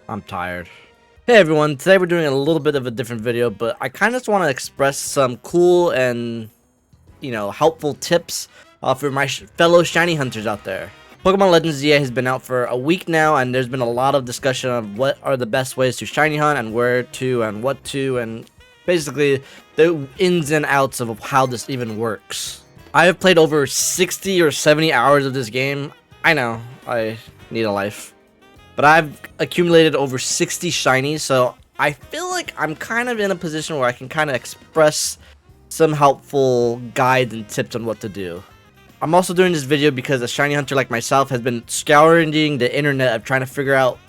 I'm tired. Hey everyone, today we're doing a little bit of a different video, but I kind of just want to express some cool and, helpful tips for my fellow shiny hunters out there. Pokemon Legends ZA has been out for a week now, and there's been a lot of discussion of what are the best ways to shiny hunt and where to and what to, and basically the ins and outs of how this even works. I have played over 60 or 70 hours of this game. I know, I need a life. But I've accumulated over 60 shinies, so I feel like I'm kind of in a position where I can kind of express some helpful guides and tips on what to do. I'm also doing this video because a shiny hunter like myself has been scouring the internet of trying to figure out,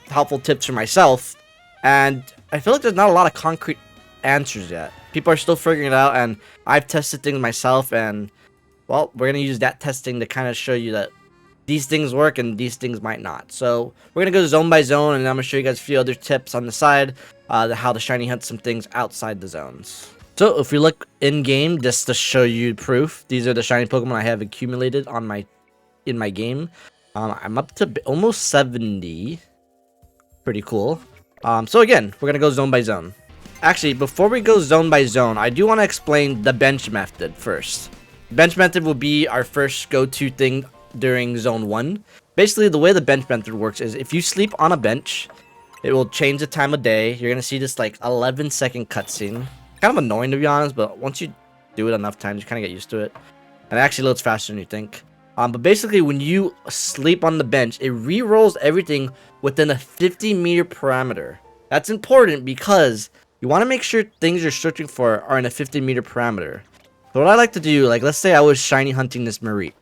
helpful tips for myself. And I feel like there's not a lot of concrete answers yet. People are still figuring it out, and I've tested things myself, and, well, we're going to use that testing to kind of show you that these things work and these things might not. So we're gonna go zone by zone, and I'm gonna show you guys a few other tips on the side, how to shiny hunt some things outside the zones. So if we look in game, just to show you proof, these are the shiny Pokemon I have accumulated on in my game. I'm up to almost 70. Pretty cool. So again, we're gonna go zone by zone. Actually, before we go zone by zone, I do want to explain the bench method first. Bench method will be our first go-to thing during zone 1. Basically, the way the bench method works is if you sleep on a bench, it will change the time of day. You're gonna see this like 11-second cutscene. Kind of annoying to be honest, but once you do it enough times, you kind of get used to it, and it actually loads faster than you think. But basically, when you sleep on the bench, it re-rolls everything within a 50-meter parameter. That's important because you want to make sure things you're searching for are in a 50-meter parameter. So what I like to do, like let's say I was shiny hunting this Mareep.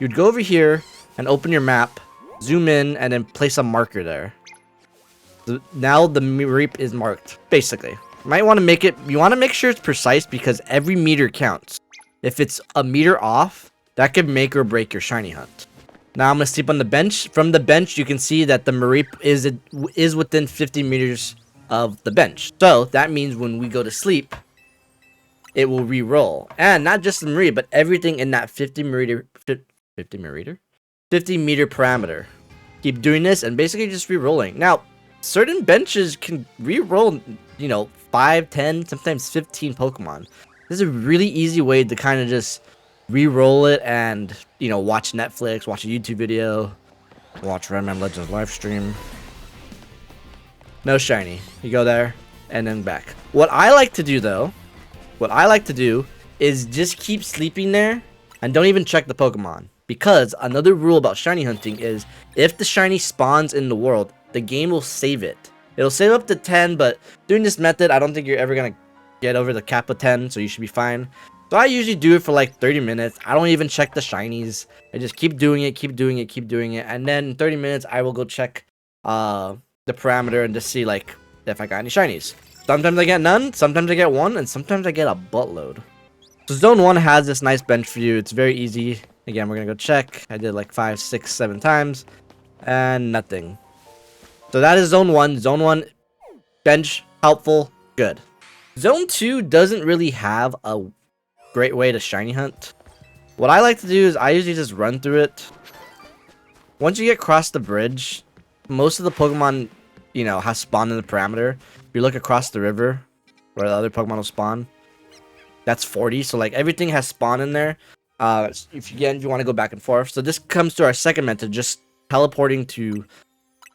You'd go over here and open your map, zoom in, and then place a marker there. Now the Mareep is marked, basically. You might want to make it, you want to make sure it's precise because every meter counts. If it's a meter off, that could make or break your shiny hunt. Now I'm going to sleep on the bench. From the bench, you can see that the Mareep is within 50 meters of the bench. So that means when we go to sleep, it will re-roll. And not just the Mareep, but everything in that 50 meter parameter. Keep doing this and basically just re-rolling. Now, certain benches can re-roll, 5, 10, sometimes 15 Pokemon. This is a really easy way to kind of just re-roll it and, watch Netflix, watch a YouTube video, watch Random Legends live stream. No shiny. You go there and then back. What I like to do though, is just keep sleeping there and don't even check the Pokemon. Because another rule about shiny hunting is if the shiny spawns in the world, the game will save it. It'll save up to 10, but doing this method, I don't think you're ever going to get over the cap of 10, so you should be fine. So I usually do it for like 30 minutes. I don't even check the shinies. I just keep doing it. And then in 30 minutes, I will go check the parameter and just see like if I got any shinies. Sometimes I get none, sometimes I get one, and sometimes I get a buttload. So zone 1 has this nice bench for you. It's very easy. Again, we're gonna go check. I did like 5, 6, 7 times, and nothing. So that is zone 1. Zone 1, bench, helpful, good. Zone 2 doesn't really have a great way to shiny hunt. What I like to do is I usually just run through it. Once you get across the bridge, most of the Pokemon, have spawned in the parameter. If you look across the river, where the other Pokemon will spawn, that's 40. So like everything has spawned in there. If you want to go back and forth. So this comes to our second method, just teleporting to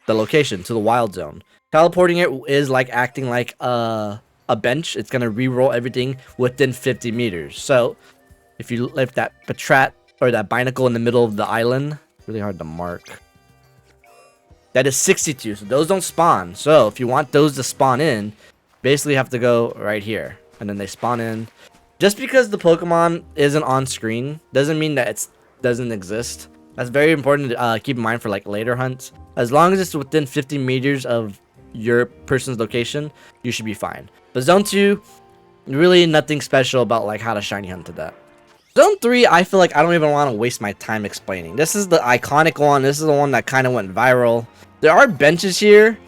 the location, to the wild zone. Teleporting it is like acting like a bench. It's going to re-roll everything within 50 meters. So if you left that Patrat or that Binacle in the middle of the island, really hard to mark. That is 62. So those don't spawn. So if you want those to spawn in, basically you have to go right here. And then they spawn in. Just because the Pokemon isn't on screen doesn't mean that it doesn't exist. That's very important to keep in mind for like later hunts. As long as it's within 50 meters of your person's location, you should be fine. But zone 2, really nothing special about like how to shiny hunt to that. Zone 3, I feel like I don't even want to waste my time explaining. This is the iconic one. This is the one that kind of went viral. There are benches here,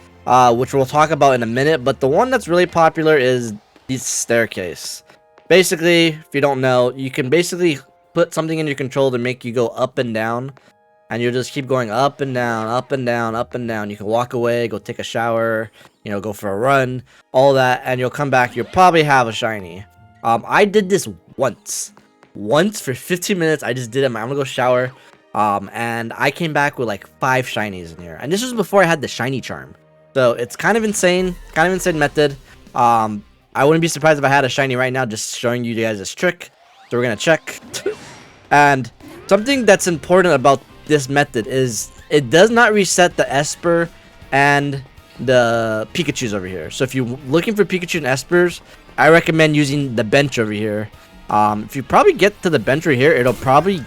which we'll talk about in a minute. But the one that's really popular is this staircase. Basically, if you don't know, you can basically put something in your control to make you go up and down. and you'll just keep going up and down, up and down, up and down. You can walk away, go take a shower, you know, go for a run, all that, and you'll come back. You'll probably have a shiny. I did this once for 15 minutes. I just did it. I'm gonna go shower. And I came back with like 5 shinies in here, and this was before I had the shiny charm. So it's kind of insane method. I wouldn't be surprised if I had a shiny right now, just showing you guys this trick. So we're gonna check. And something that's important about this method is it does not reset the Esper and the Pikachus over here. So if you're looking for Pikachu and Espers, I recommend using the bench over here. If you probably get to the bench right here, it'll probably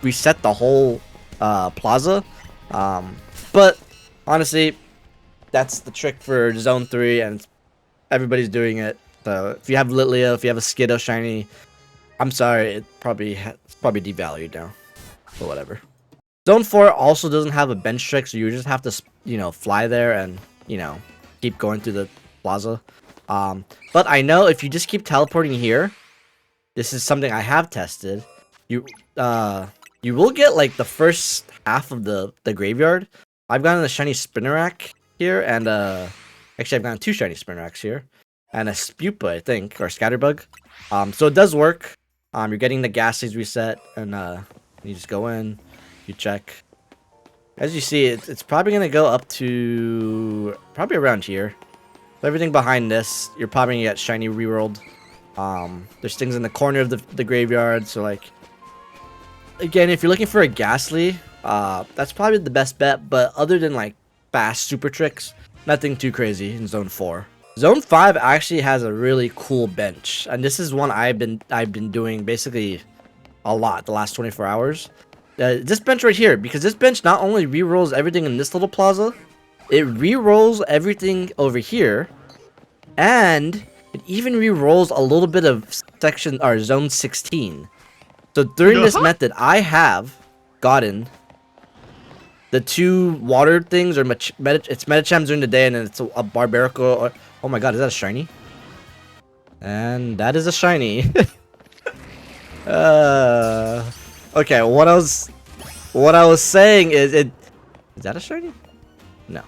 reset the whole plaza. But honestly, that's the trick for Zone 3, and everybody's doing it. So if you have Litleo, if you have a Skiddo shiny, I'm sorry, it's probably devalued now, but whatever. Zone 4 also doesn't have a bench trick, so you just have to, you know, fly there and, you know, keep going through the plaza. But I know if you just keep teleporting here, this is something I have tested. You will get like the first half of the graveyard. I've gotten a shiny Spinnerack here, and actually I've gotten 2 shiny Spinneracks here, and a Spupa, I think, or Scatterbug. So it does work. You're getting the Ghastlies reset, and you just go in, you check. As you see, it's probably gonna go up to probably around here. So everything behind this, you're probably gonna get shiny rerolled. There's things in the corner of the graveyard, so like, again, if you're looking for a Ghastly, that's probably the best bet. But other than like fast super tricks, nothing too crazy in Zone 4. Zone 5 actually has a really cool bench, and this is one I've been doing basically a lot the last 24 hours. This bench right here, because this bench not only rerolls everything in this little plaza, it rerolls everything over here, and it even rerolls a little bit of section or Zone 16. So during this method, I have gotten the 2 water things, or it's Medichams during the day, and then it's a Barbarical. Or, oh my god, is that a shiny? And that is a shiny. Okay, what I was saying is is that a shiny? No.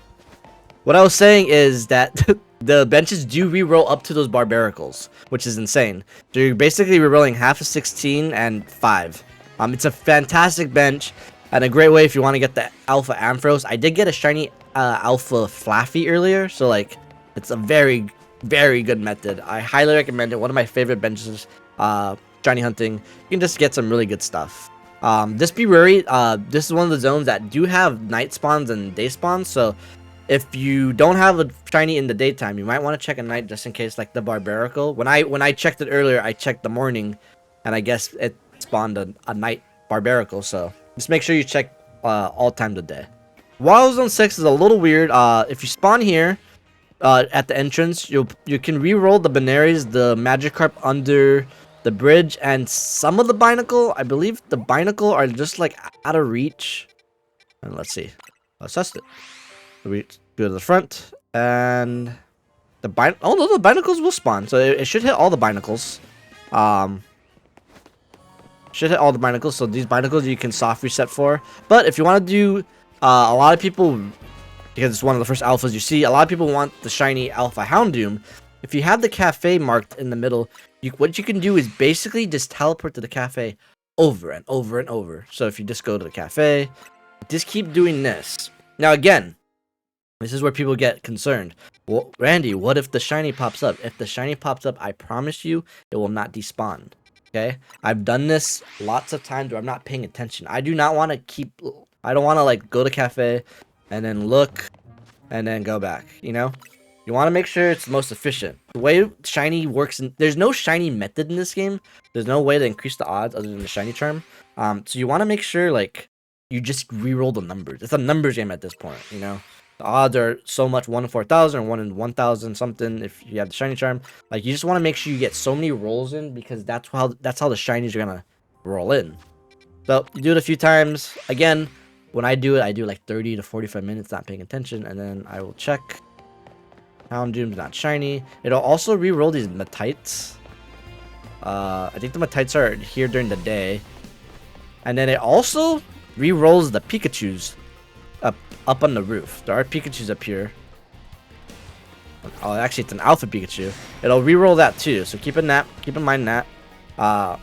What I was saying is that the benches do reroll up to those Barbaricles, which is insane. So you're basically rerolling half of 16 and 5. It's a fantastic bench and a great way if you want to get the Alpha Ampharos. I did get a shiny Alpha Flaffy earlier, so like it's a very, very good method. I highly recommend it. One of my favorite benches, shiny hunting. You can just get some really good stuff. Just be wary. This is one of the zones that do have night spawns and day spawns, so if you don't have a shiny in the daytime, you might want to check at night just in case, like the Barbarical. When I checked it earlier, I checked the morning, and I guess it spawned a night Barbarical. So just make sure you check all times of day. Wild Zone 6 is a little weird. If you spawn here at the entrance, you can re-roll the Benaries, the Magikarp under the bridge, and some of the Binacle. I believe the Binacle are just like out of reach. And let's see. Let's test it. We go to the front, and the the Binacles will spawn, so it should hit all the Binacles. Should hit all the Binacles. So these Binacles you can soft reset for. But if you want to do, a lot of people, because it's one of the first alphas you see, a lot of people want the shiny Alpha Houndoom. If you have the cafe marked in the middle, what you can do is basically just teleport to the cafe over and over and over. So if you just go to the cafe, just keep doing this. Now again, this is where people get concerned. Well, Randy, what if the shiny pops up? If the shiny pops up, I promise you, it will not despawn. Okay? I've done this lots of times where I'm not paying attention. I do not want to I don't want to like go to cafe and then look and then go back, you know? You want to make sure it's the most efficient. The way shiny works, there's no shiny method in this game. There's no way to increase the odds other than the shiny charm. So you want to make sure like you just reroll the numbers. It's a numbers game at this point, you know? The odds are so much, 1 in 4,000 or 1 in 1,000 something if you have the shiny charm. Like, you just want to make sure you get so many rolls in, because that's how the shinies are gonna roll in. So you do it a few times. Again, when I do it, I do like 30 to 45 minutes not paying attention, and then I will check. Houndoom's not shiny. It'll also re-roll these Metites. I think the Metites are here during the day. And then it also re-rolls the Pikachus up on the roof. There are Pikachus up here. Oh, actually, it's an Alpha Pikachu. It'll re-roll that too. So keep in mind that. I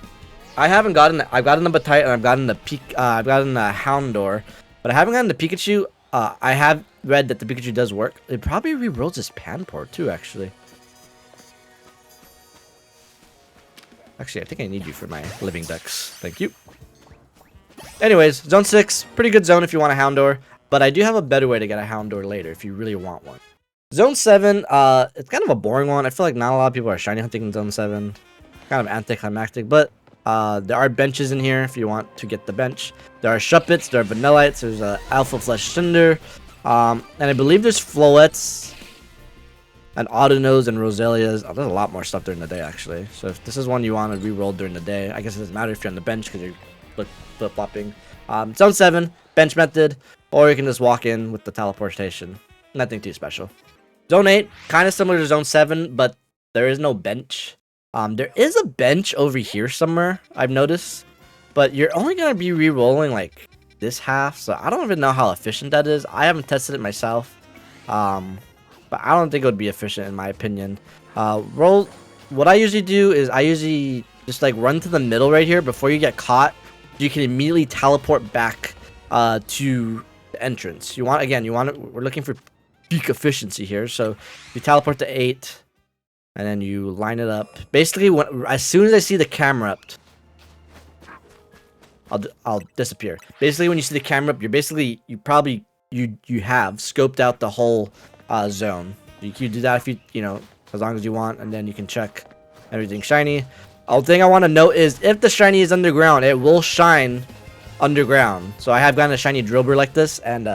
haven't gotten. I've gotten the Batite and I've gotten the I've gotten the Houndour, but I haven't gotten the Pikachu. I have read that the Pikachu does work. It probably re-rolls this Panpour too, actually. Actually, I think I need you for my living ducks. Thank you. Anyways, Zone 6, pretty good zone if you want a Houndour, but I do have a better way to get a Houndour later if you really want one. Zone 7, it's kind of a boring one. I feel like not a lot of people are shiny hunting in Zone 7. Kind of anticlimactic, but there are benches in here if you want to get the bench. There are Shuppets, there are Vanillites, there's Alpha Flesh Cinder, and I believe there's Floettes, and Audinose and Roselias. Oh, there's a lot more stuff during the day, actually. So if this is one you want to re-roll during the day, I guess it doesn't matter if you're on the bench because you're flip-flopping. Zone 7, bench method, or you can just walk in with the teleportation. Nothing too special. Zone 8, kind of similar to Zone 7, but there is no bench. There is a bench over here somewhere, I've noticed, but you're only going to be re-rolling like this half, so I don't even know how efficient that is. I haven't tested it myself, but I don't think it would be efficient in my opinion. What I usually do is I usually just like run to the middle right here before you get caught. You can immediately teleport back to the entrance. We're looking for peak efficiency here, so you teleport to 8. And then you line it up. Basically, as soon as I see the camera up, I'll disappear. Basically, when you see the camera up, you have scoped out the whole zone. You can do that if you know, as long as you want, and then you can check everything shiny. The thing I want to note is if the shiny is underground, it will shine underground. So I have gotten a shiny Drillbur like this, and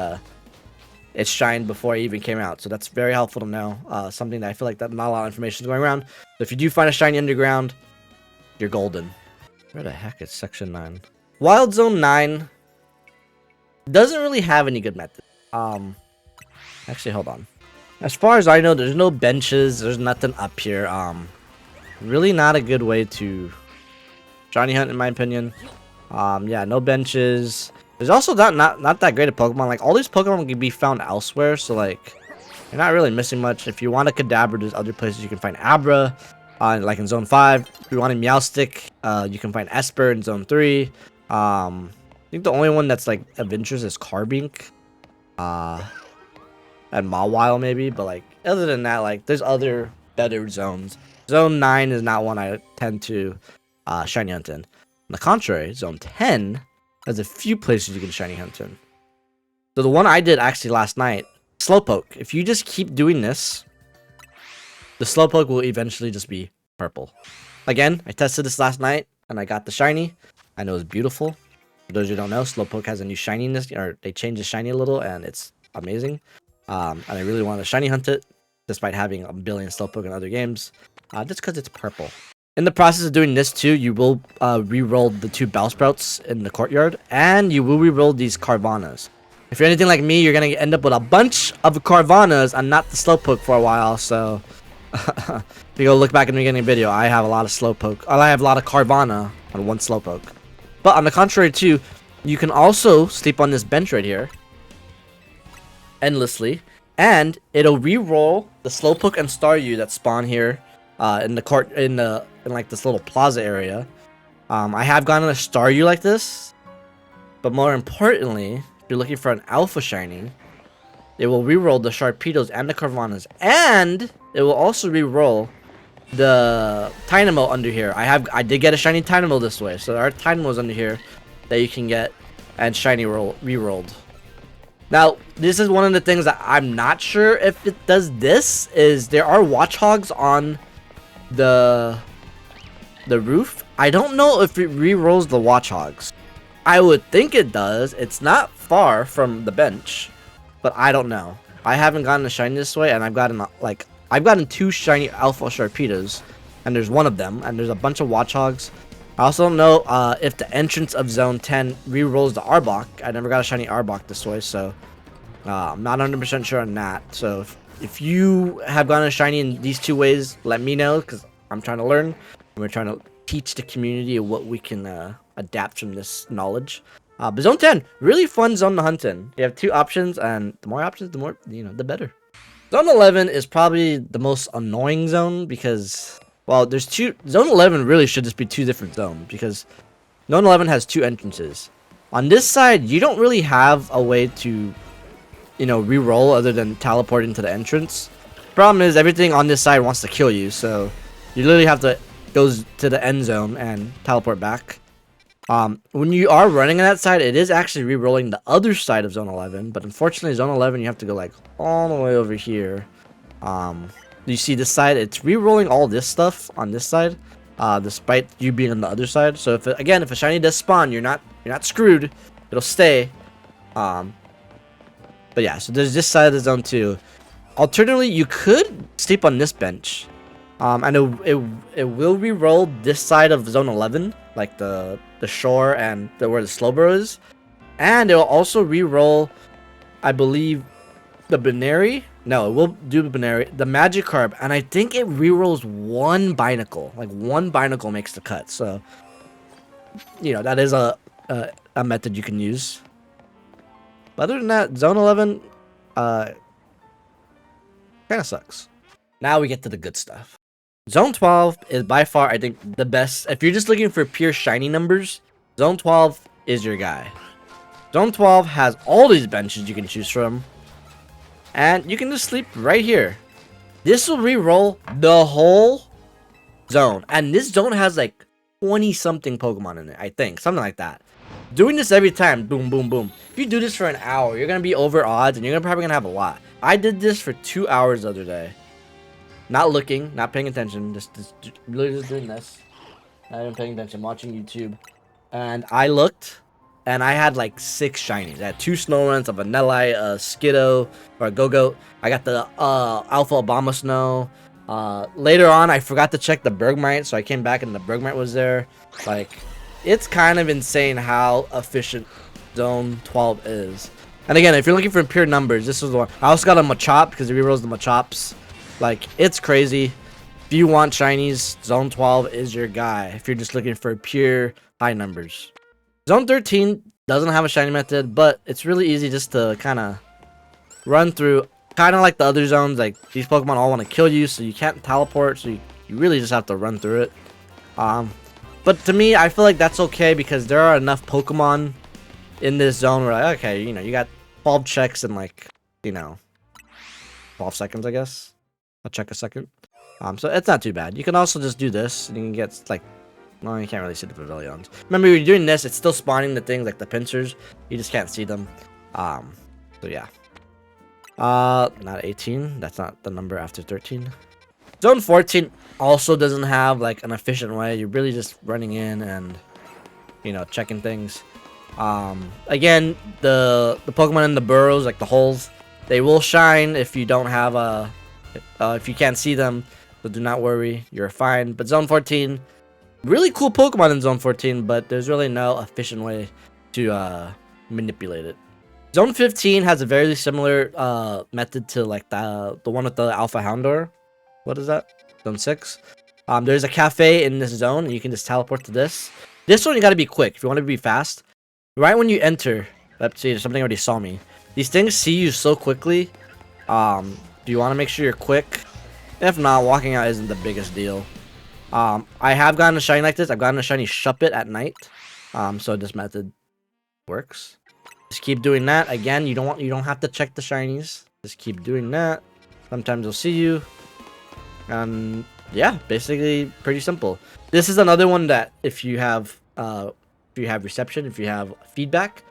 it shined before it even came out, so that's very helpful to know. Something that I feel like that not a lot of information is going around. So if you do find a shiny underground, you're golden. Where the heck is Section 9? Wild Zone 9 doesn't really have any good method. Actually, hold on. As far as I know, there's no benches. There's nothing up here. Really not a good way to shiny hunt, in my opinion. Yeah, no benches. There's also not that great a Pokemon. Like, all these Pokemon can be found elsewhere, so, like, you're not really missing much. If you want a Kadabra, there's other places you can find Abra, like in Zone 5. If you want a Meowstic, you can find Esper in Zone 3. I think the only one that's, like, of interest is Carbink, and Mawile, maybe. But, like, other than that, like, there's other better zones. Zone 9 is not one I tend to shiny hunt in. On the contrary, Zone 10... there's a few places you can shiny hunt in. So the one I did actually last night, Slowpoke. If you just keep doing this, the Slowpoke will eventually just be purple. Again, I tested this last night and I got the shiny. I know it's beautiful. For those who don't know, Slowpoke has a new shininess, or they changed the shiny a little, and it's amazing. And I really want to shiny hunt it, despite having a billion Slowpoke in other games, just because it's purple. In the process of doing this too, you will re-roll the 2 Bellsprouts in the courtyard, and you will re-roll these Carvanas. If you're anything like me, you're going to end up with a bunch of Carvanas and not the Slowpoke for a while, so if you go look back in the beginning of the video, I have a lot of Slowpoke. I have a lot of Carvana on 1 Slowpoke. But on the contrary too, you can also sleep on this bench right here endlessly, and it'll re-roll the Slowpoke and Staryu that spawn here in the court, in like this little plaza area. I have gotten a Staryu like this, but more importantly, if you're looking for an Alpha Shiny, it will re-roll the Sharpedos and the Carvanas, and it will also re-roll the Tynamo under here. I did get a shiny Tynamo this way, so there are Tynamos under here that you can get and shiny re-rolled. Now, this is one of the things that I'm not sure if it does this, is there are Watchhogs on the roof. I don't know if it re-rolls the Watchhogs. I would think it does. It's not far from the bench, but I don't know. I haven't gotten a shiny this way, and I've gotten 2 shiny Alpha Sharpedos, and there's one of them, and there's a bunch of Watchhogs. I also don't know if the entrance of Zone 10 re-rolls the Arbok. I never got a shiny Arbok this way, so I'm not 100% sure on that. So if you have gotten a shiny in these 2 ways, let me know, because I'm trying to learn. We're trying to teach the community what we can adapt from this knowledge. But zone 10, really fun zone to hunt in. You have 2 options, and the more options, the more, the better. Zone 11 is probably the most annoying zone because, well, there's 2. Zone 11 really should just be 2 different zones because zone 11 has 2 entrances. On this side, you don't really have a way to, re-roll other than teleporting to the entrance. Problem is, everything on this side wants to kill you, so you literally have to go to the end zone and teleport back. When you are running on that side, it is actually re-rolling the other side of zone 11, but unfortunately zone 11 you have to go like all the way over here. You see this side, it's re-rolling all this stuff on this side, despite you being on the other side. So if a shiny does spawn, you're not screwed, it'll stay. But yeah, so there's this side of the zone too. Alternatively, you could sleep on this bench, and it will re-roll this side of zone 11, like the shore and where the Slowbro is, and it will also re-roll, I believe, the Binary. No, it will do the Binary, the Magikarp, and I think it re-rolls 1 Binacle. Like 1 Binacle makes the cut. So, that is a method you can use. But other than that, zone 11, kind of sucks. Now we get to the good stuff. Zone 12 is by far, I think, the best. If you're just looking for pure shiny numbers, Zone 12 is your guy. Zone 12 has all these benches you can choose from, and you can just sleep right here. This will re-roll the whole zone, and this zone has like 20-something Pokemon in it, I think. Something like that. Doing this every time, boom, boom, boom. If you do this for an hour, you're going to be over odds, and you're probably going to have a lot. I did this for 2 hours the other day. Not looking, not paying attention, just literally just doing this. Not even paying attention, watching YouTube. And I looked, and I had like 6 shinies. I had 2 Snoruns, a Vanillite, a Skiddo, or a Go-Goat. I got the Alpha Obama Snow. Later on, I forgot to check the Bergmite, so I came back and the Bergmite was there. Like, it's kind of insane how efficient Zone 12 is. And again, if you're looking for pure numbers, this is the one. I also got a Machop because it rerolls the Machops. Like, it's crazy. If you want shinies, Zone 12 is your guy. If you're just looking for pure high numbers. Zone 13 doesn't have a shiny method, but it's really easy just to kind of run through. Kind of like the other zones, like these Pokemon all want to kill you, so you can't teleport, so you really just have to run through it. But to me, I feel like that's okay because there are enough Pokemon in this zone where, like, okay, you got 12 checks in like, 12 seconds, I guess. I'll check a second. So it's not too bad. You can also just do this, and you can get like, well, you can't really see the pavilions. Remember, when you're doing this, it's still spawning the things like the pincers. You just can't see them. So yeah. Not 18. That's not the number after 13. Zone 14 also doesn't have like an efficient way. You're really just running in and, checking things. Again, the Pokemon in the burrows, like the holes, they will shine if you don't have a, if you can't see them. So do not worry, you're fine. But Zone 14, really cool Pokemon in Zone 14, but there's really no efficient way to manipulate it. Zone 15 has a very similar method to like the one with the Alpha Houndor. What is that? Zone 6. There's a cafe in this zone, and you can just teleport to this. This one you gotta be quick if you want to be fast. Right when you enter, let's see, something already saw me. These things see you so quickly. Do you want to make sure you're quick? If not, walking out isn't the biggest deal. I have gotten a shiny like this. I've gotten a shiny Shuppet at night. So this method works. Just keep doing that. Again, you don't have to check the shinies. Just keep doing that. Sometimes they'll see you. And yeah, basically pretty simple. This is another one that if you have reception, if you have feedback,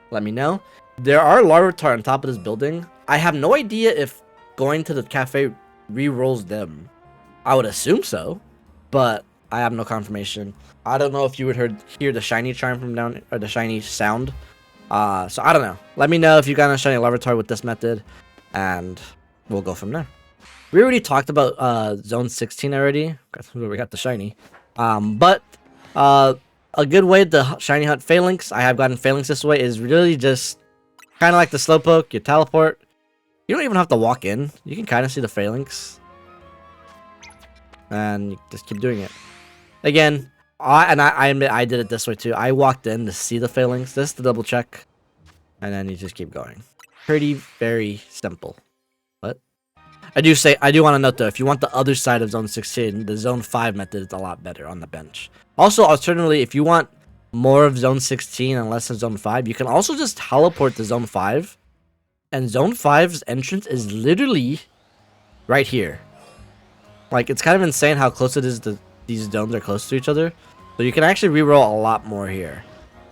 let me know. There are Larvitar on top of this building. I have no idea if going to the cafe re-rolls them. I would assume so, but I have no confirmation. I don't know if you would hear the shiny chime from down, or the shiny sound. So I don't know. Let me know if you got a shiny Larvitar with this method, and we'll go from there. We already talked about Zone 16 already. We got the shiny. But a good way to shiny hunt Phalanx, I have gotten Phalanx this way, is really just kind of like the Slowpoke. You teleport. You don't even have to walk in. You can kind of see the Phalanx. And you just keep doing it. Again, I admit I did it this way too. I walked in to see the failings, this to double check, and then you just keep going. Very simple. What? I do want to note though, if you want the other side of Zone 16, the Zone 5 method is a lot better on the bench. Also, alternatively, if you want more of Zone 16 and less of Zone 5, you can also just teleport to Zone 5. And Zone 5's entrance is literally right here. Like, it's kind of insane how close it is to these zones are close to each other. So you can actually reroll a lot more here.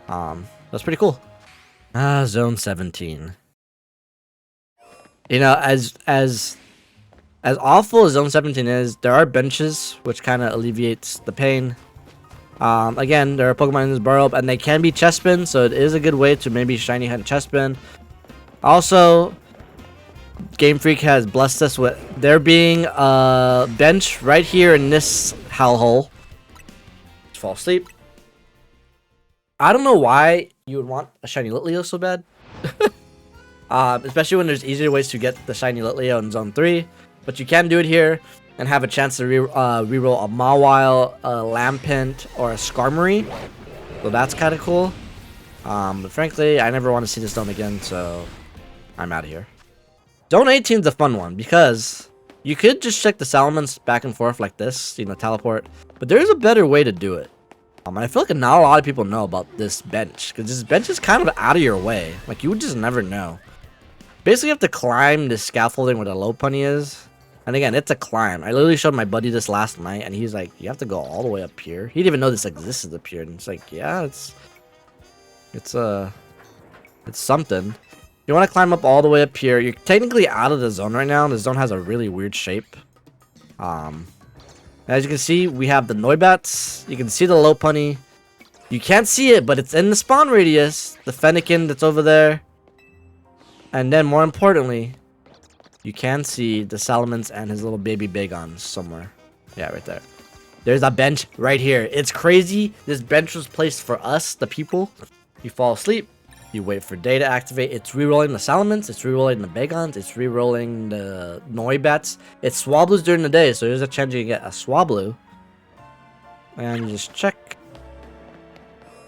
That's pretty cool. Zone 17. You know, as awful as Zone 17 is, there are benches, which kind of alleviates the pain. Again, there are Pokemon in this burrow, and they can be chestspin, so it is a good way to maybe shiny hunt chestspin. Also, Game Freak has blessed us with there being a bench right here in this hellhole. Just fall asleep. I don't know why you would want a shiny Litleo so bad. Especially when there's easier ways to get the shiny Litleo in Zone 3. But you can do it here and have a chance to reroll a Mawile, a Lampent, or a Skarmory. So that's kind of cool. But frankly, I never want to see this zone again, so I'm out of here. Zone 18 is a fun one because you could just check the Salamence back and forth like this, you know, teleport. But there's a better way to do it. And I feel like not a lot of people know about this bench because this bench is kind of out of your way. Like, you would just never know. Basically, you have to climb this scaffolding where the Lopunny is. And again, it's a climb. I literally showed my buddy this last night, and he's like, you have to go all the way up here. He didn't even know this existed up here. And it's like, yeah, it's something. You want to climb up all the way up here. You're technically out of the zone right now. The zone has a really weird shape. As you can see, we have the Noibats. You can see the Lopunny. You can't see it, but it's in the spawn radius. The Fennekin that's over there. And then, more importantly, you can see the Salamence and his little baby Bagons somewhere. Yeah, right there. There's a bench right here. It's crazy. This bench was placed for us, the people. You fall asleep. You wait for day to activate. It's rerolling the Salamence. It's rerolling the Bagons. It's rerolling the Noibats. It's Swablu's during the day, so there's a chance you can get a Swablu. And you just check.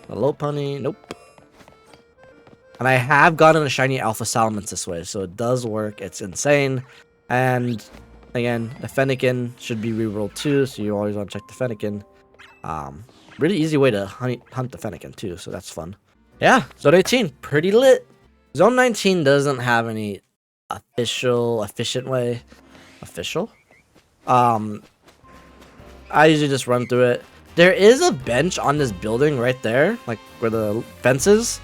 The Lopunny. Nope. And I have gotten a shiny Alpha Salamence this way, so it does work. It's insane. And again, the Fennekin should be rerolled too, so you always want to check the Fennekin. Really easy way to hunt the Fennekin too, so that's fun. Yeah, Zone 18, pretty lit. Zone 19 doesn't have any efficient way. Official? I usually just run through it. There is a bench on this building right there, like where the fence is.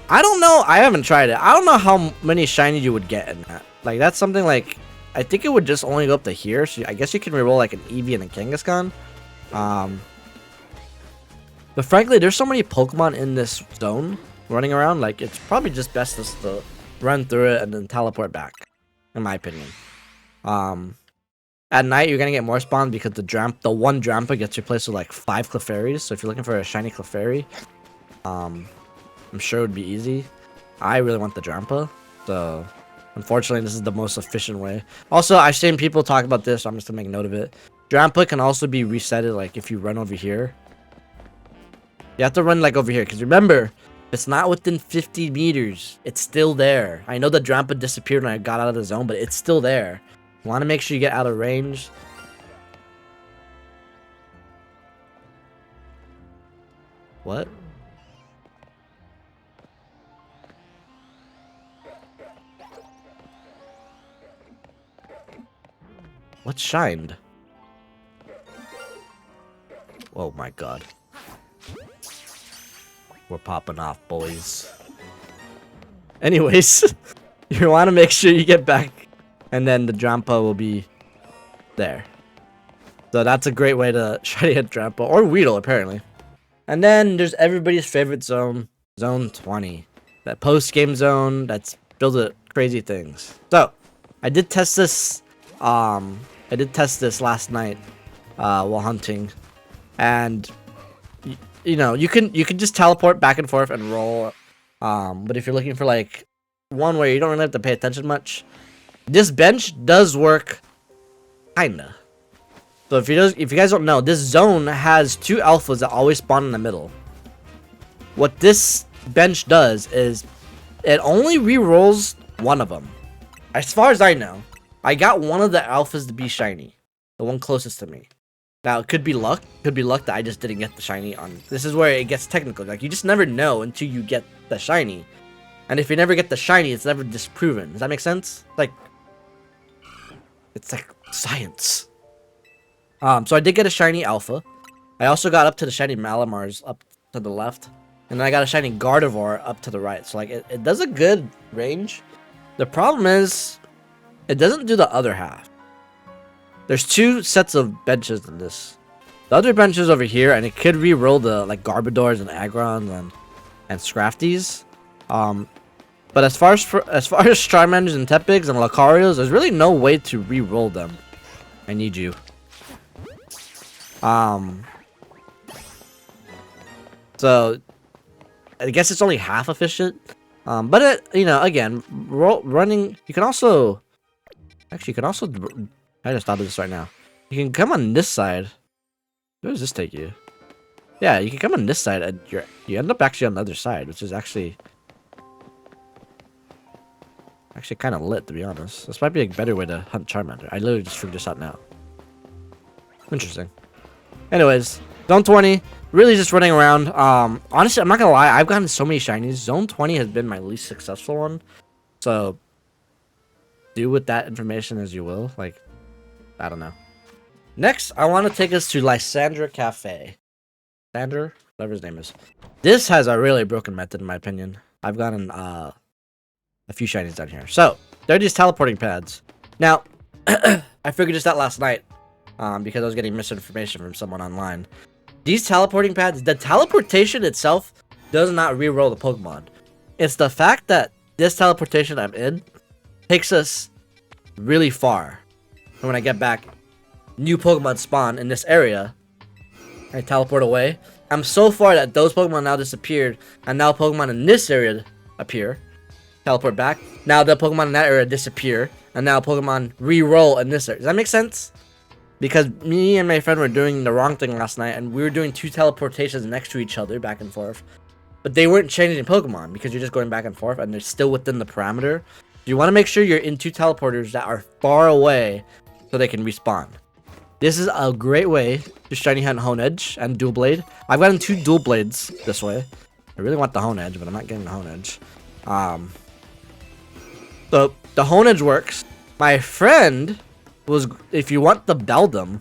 I don't know. I haven't tried it. I don't know how many shiny you would get in that. Like, that's something like, I think it would just only go up to here. So I guess you can reroll like an Eevee and a Kangaskhan. But frankly, there's so many Pokemon in this zone running around. Like, it's probably just best just to run through it and then teleport back, in my opinion. At night, you're gonna get more spawn because the one Drampa gets replaced with like 5 Clefairies. So if you're looking for a shiny Clefairy, I'm sure it would be easy. I really want the Drampa, so unfortunately this is the most efficient way. Also, I've seen people talk about this, so I'm just gonna make a note of it. Drampa can also be resetted, like if you run over here. You have to run like over here, because remember, it's not within 50 meters. It's still there. I know the Drampa disappeared when I got out of the zone, but it's still there. You want to make sure you get out of range. What? What shined? Oh my god. We're popping off, boys. Anyways, you want to make sure you get back, and then the Drampa will be there. So that's a great way to try to hit Drampa, or Weedle, apparently. And then there's everybody's favorite zone, Zone 20. That post-game zone that's filled with crazy things. So, I did test this last night while hunting, and you know, you can just teleport back and forth and roll. But if you're looking for like one where you don't really have to pay attention much, this bench does work, kinda. So if you guys don't know, this zone has 2 alphas that always spawn in the middle. What this bench does is it only re-rolls one of them. As far as I know, I got one of the alphas to be shiny, the one closest to me. Now it could be luck. Could be luck that I just didn't get the shiny on. This is where it gets technical. Like, you just never know until you get the shiny. And if you never get the shiny, it's never disproven. Does that make sense? Like, it's like science. So I did get a shiny alpha. I also got up to the shiny Malamars up to the left. And then I got a shiny Gardevoir up to the right. So like it does a good range. The problem is it doesn't do the other half. There's 2 sets of benches in this. The other bench is over here, and it could re-roll the like Garbodors and Agrons and Scrafties. But as far as Charmanders and Tepigs and Lucarios, there's really no way to re-roll them. I need you. So I guess it's only half efficient. But it, you know, again, running. You can also, actually, you can also. I just thought of this right now. You can come on this side. Where does this take you? Yeah, you can come on this side, and you end up actually on the other side, which is actually kind of lit, to be honest. This might be a better way to hunt Charmander. I literally just figured this out now. Interesting. Anyways, Zone 20, really just running around. Honestly, I'm not gonna lie, I've gotten so many shinies. Zone 20 has been my least successful one. So, do with that information as you will. Like, I don't know. Next, I want to take us to Lysandre Cafe. Lysandre? Whatever his name is. This has a really broken method, in my opinion. I've gotten a few shinies down here. So, there are these teleporting pads. Now, I figured this out last night because I was getting misinformation from someone online. These teleporting pads, the teleportation itself does not re-roll the Pokemon. It's the fact that this teleportation I'm in takes us really far. And when I get back, new Pokemon spawn in this area. I teleport away. I'm so far that those Pokemon now disappeared, and now Pokemon in this area appear. Teleport back. Now the Pokemon in that area disappear, and now Pokemon re-roll in this area. Does that make sense? Because me and my friend were doing the wrong thing last night, and we were doing 2 teleportations next to each other, back and forth. But they weren't changing Pokemon, because you're just going back and forth, and they're still within the parameter. You want to make sure you're in 2 teleporters that are far away, so they can respawn. This is a great way to shiny hunt Honedge and Dual Blade. I've gotten 2 Dual Blades this way. I really want the Honedge, but I'm not getting the Honedge. So the Honedge works. My friend was, if you want the Beldum,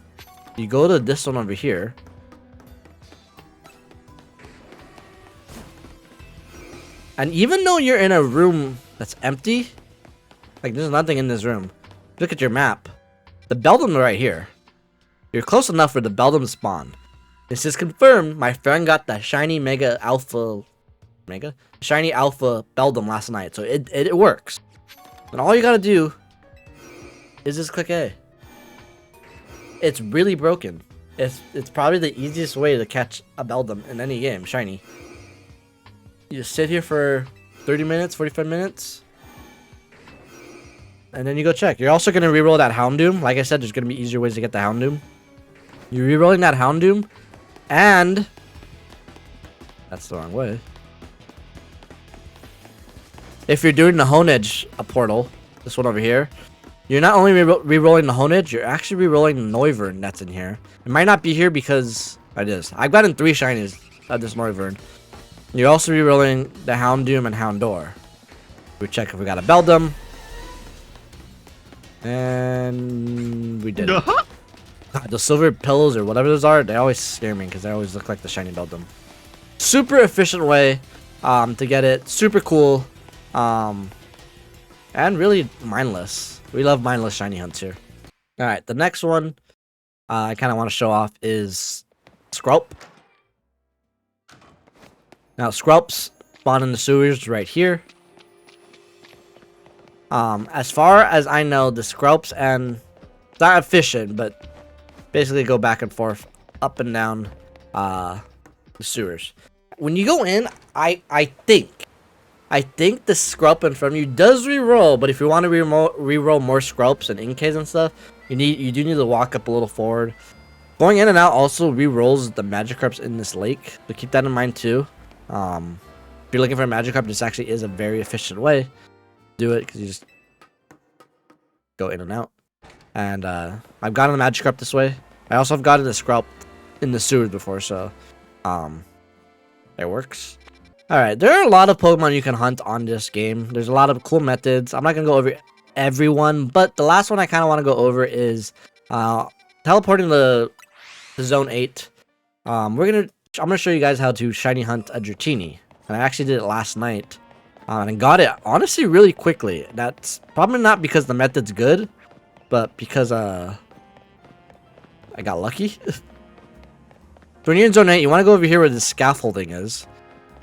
you go to this one over here. And even though you're in a room that's empty, like there's nothing in this room, look at your map. The Beldum are right here. You're close enough for the Beldum spawn. This is confirmed. My friend got the shiny shiny alpha Beldum last night, so it works. And all you gotta do is just click A. It's really broken. It's probably the easiest way to catch a Beldum in any game, shiny. You just sit here for 30 minutes, 45 minutes. And then you go check. You're also going to reroll that Houndoom. Like I said, there's going to be easier ways to get the Houndoom. You're rerolling that Houndoom. And that's the wrong way. If you're doing the Honedge portal, this one over here, you're not only rerolling the Honedge, you're actually rerolling the Noivern that's in here. It might not be here because it is. I've gotten 3 shinies of this Noivern. You're also rerolling the Houndoom and Houndour. We check if we got a Beldum. And we did it. God, the silver pillows or whatever those are, they always scare me because they always look like the shiny Beldum. Super efficient way to get it. Super cool. And really mindless. We love mindless shiny hunts here. Alright, the next one I kind of want to show off is Skrelp. Now, Skrelps spawn in the sewers right here. As far as I know, the Skrelps and it's not efficient, but basically go back and forth, up and down the sewers. When you go in, I think the Skrelp in front of you does reroll, but if you want to reroll more Skrelps and Inkays and stuff, you do need to walk up a little forward. Going in and out also re-rolls the Magikarps in this lake, so keep that in mind too. If you're looking for a Magikarp, this actually is a very efficient way to do it, because you just go in and out. And I've gotten a Magikarp this way. I also have gotten a Scrap in the sewers before, so it works. Alright, there are a lot of Pokemon you can hunt on this game. There's a lot of cool methods. I'm not going to go over everyone, but the last one I kind of want to go over is teleporting to Zone 8. I'm gonna show you guys how to shiny hunt a Dratini. And I actually did it last night. And got it, honestly, really quickly. That's probably not because the method's good, but because I got lucky. So when you're in Zone 8, you want to go over here where the scaffolding is.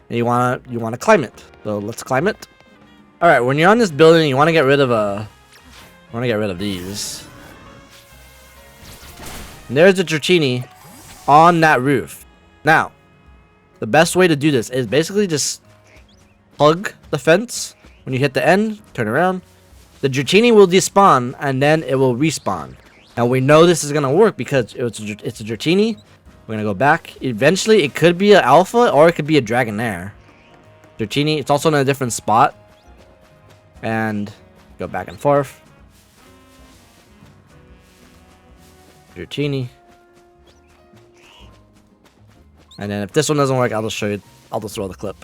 And you want to climb it. So let's climb it. Alright, when you're on this building, you want to get rid of these. And there's the Dratini on that roof. Now, the best way to do this is basically just hug the fence. When you hit the end, turn around. The Dratini will despawn, and then it will respawn. Now, we know this is going to work because it's a Dratini. We're going to go back. Eventually, it could be an Alpha, or it could be a Dragonair. Dratini, it's also in a different spot. And go back and forth. Dratini. And then if this one doesn't work, I'll just show you. I'll just throw the clip.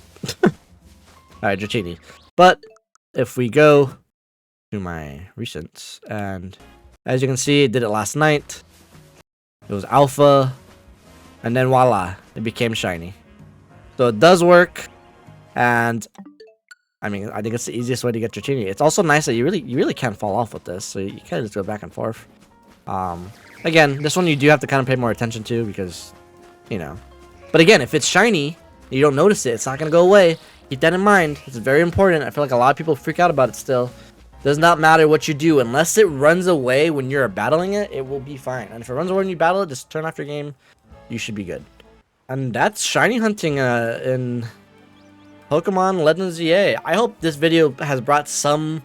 Alright, Dratini. But if we go to my recents, and as you can see, I did it last night. It was Alpha. And then voila, it became shiny. So it does work. And I mean, I think it's the easiest way to get Dratini. It's also nice that you really can't fall off with this. So you kind of just go back and forth. Again, this one you do have to kind of pay more attention to because, you know. But again, if it's shiny, you don't notice it. It's not going to go away. Keep that in mind. It's very important. I feel like a lot of people freak out about it still. Does not matter what you do. Unless it runs away when you're battling it, it will be fine. And if it runs away when you battle it, just turn off your game. You should be good. And that's shiny hunting in Pokemon Legends EA. I hope this video has brought some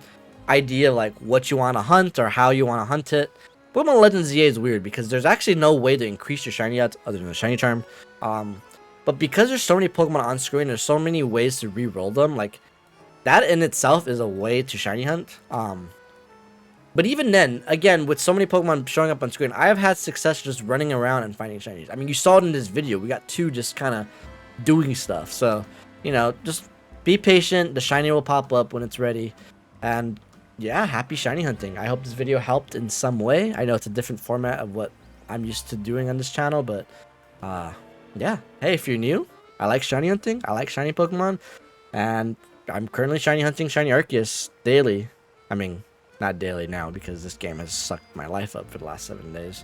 idea of like what you want to hunt or how you want to hunt it. Pokemon Legends EA is weird because there's actually no way to increase your shiny odds other than the shiny charm. But because there's so many Pokemon on screen, there's so many ways to re-roll them. Like that in itself is a way to shiny hunt. But even then, again, with so many Pokemon showing up on screen, I have had success just running around and finding shinies. I mean, you saw it in this video. We got two just kind of doing stuff. So, you know, just be patient. The shiny will pop up when it's ready. And yeah, happy shiny hunting. I hope this video helped in some way. I know it's a different format of what I'm used to doing on this channel, but yeah. Hey, if you're new, I like shiny hunting. I like shiny Pokemon. And I'm currently shiny hunting shiny Arceus daily. I mean, not daily now because this game has sucked my life up for the last 7 days.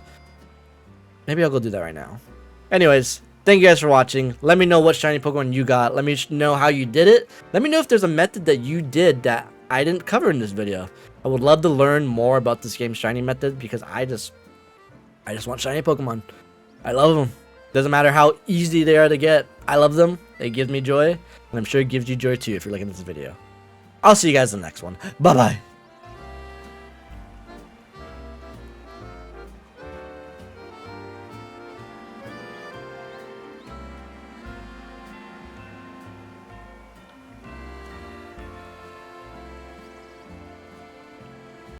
Maybe I'll go do that right now. Anyways, thank you guys for watching. Let me know what shiny Pokemon you got. Let me know how you did it. Let me know if there's a method that you did that I didn't cover in this video. I would love to learn more about this game's shiny method because I just want shiny Pokemon. I love them. Doesn't matter how easy they are to get. I love them. It gives me joy. And I'm sure it gives you joy too if you're looking at this video. I'll see you guys in the next one. Bye-bye.